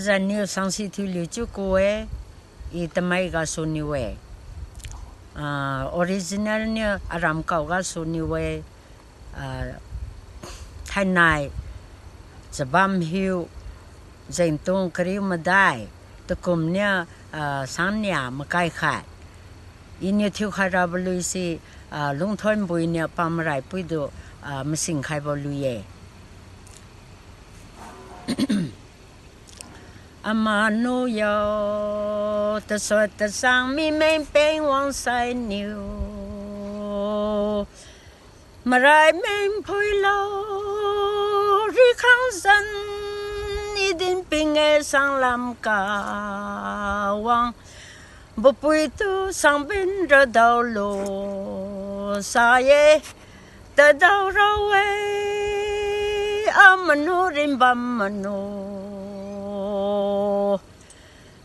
Sainiu Sangsithuiliu chú cô ấy i Tamei ga suniu ấy original nya aram kau ga suniu ấy thay này zabam hiu zaim tung kariu madai tukum nya sanya makai khai ini thiu khai rabului si Lungthonbui nya Marai phuilo masing khai boluye Ammanu yo tashot tasang meng peng wang sainiu Marai meng phuilo rikhang san idin peng sanglam kawang bohpuitu sangbin daulu saye taddou rauye amanu rimbamanu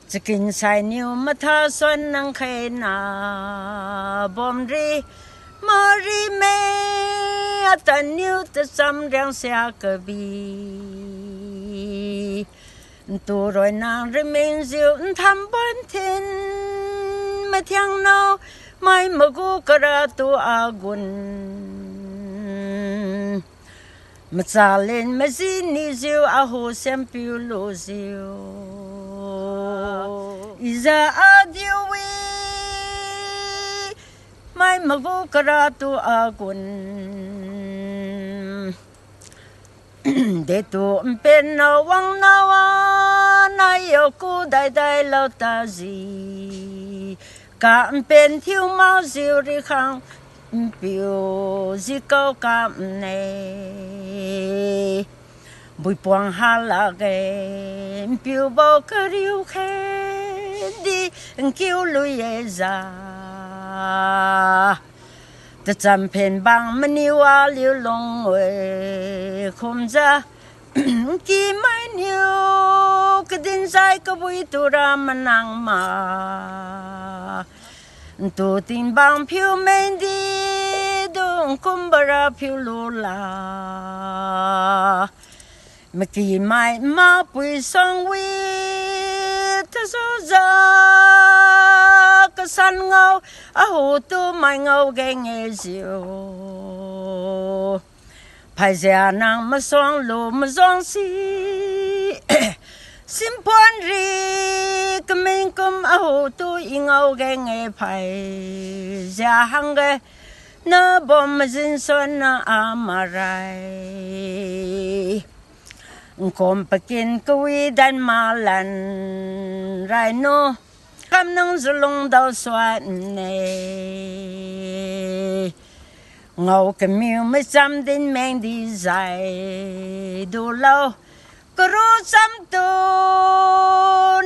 Chicken sainiu matha son nang khay na bom ri mari me ataniu tasam riang sia kabi tu rồi nang remain ziu tham bon tin ma thiang nau mai magu kara tu agun Matsalin mazini ziu aho n-piu lo ziu Iza adiwi Mai magu karatu agun Detu mpen na wang nawa Na yoku dai dai lau tazi Ka mpen thiu mau ziu rikhang n-piu zi câu cảm này bùi buông hà la ghê n-piubou cơ riu khê đi n-kiu lui ra ta chăm phên bằng maniu a liu long uế khum ra n-kimai niu cái din sai cái bohpuitu ra mà nang ma tu tin bang phiu men đi Nkom Pakin la n-kimai mah-pui song vi tashot za kasan ngau ahu tu mai ngau ge nge ziu Pai zia nang ma song lu ma song si Simpon ri kemeng kum ahu tu ingau ge nge pai zia hang ge na bom zin son na Marai Nkom Pakin kawi dan malan rai no kam nang zulung dau swat ne ngau kemiu me sam din meng di zai du lo kru sam tu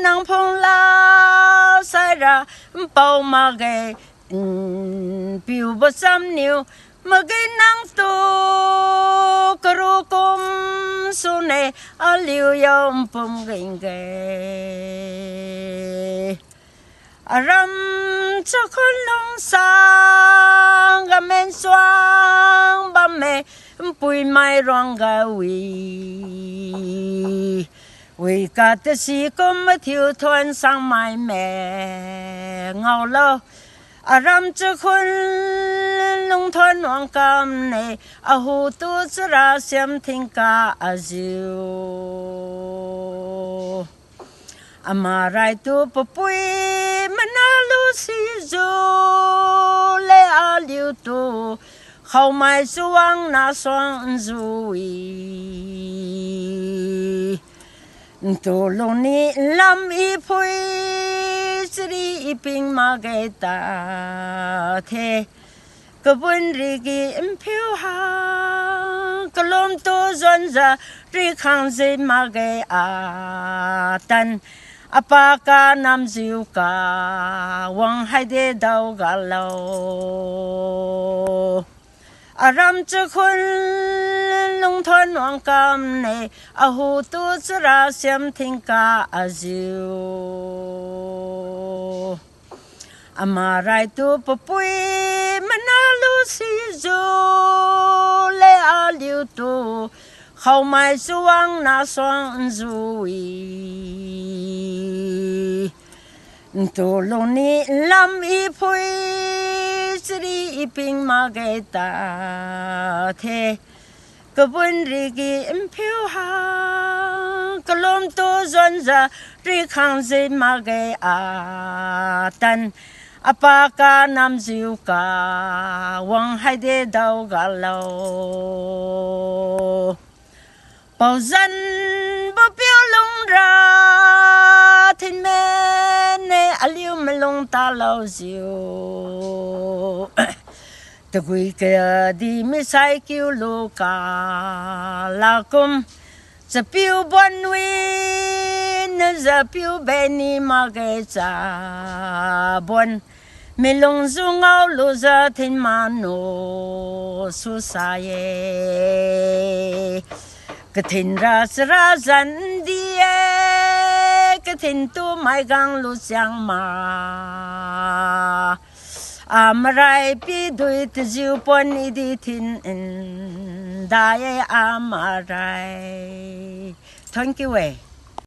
nang phong la sai ra pau ma ge n-piubou sam niu maginang tu karukum sune aliu yom pum ginge aram chakon long sang gamen swang bame n-pui mai rong ga wi ka te si kum thiu thon sang mai me ngau lo Aram chakon lungthon wang kam ne ahu tu chara siam thingka aziu Amarai tu pupui manalu si zo le aliu tu khau mai suang na swang zui tu luni lam i phui Sri iping mageta the kabun rigi n-piu ha kalom to zonza rikhang zi mage tan apaka nam ziu ka wang haide dau galo aram chakon lungthon wang kam ne ahu tu chara siam thingka aziu Amarai tu pupui manalu si zo le aliu tu hậu mai su wang na xoang du yi tu lung ni lam y pui sri y ping ma ge ta the cơ bún rigi n-piu ha cơ lom tu zon za rikhang zi ma ge a tan apaka nam ziu ka wang hai de dau ga lo bao dân bao piu lung ra thiên mê ne aliu me lung ta lo ziu the quy kia đi mi sai kêu lô cả là cum the piu bon win the piu beni ma ge cha bon mi lung zu ngao lu za thiên ma no su saye cái thiên ra dân đi cái thiên tu mai gang lu giang ma Marai pi đuôi từ diêu pon đi tin đại Marai. Thank you.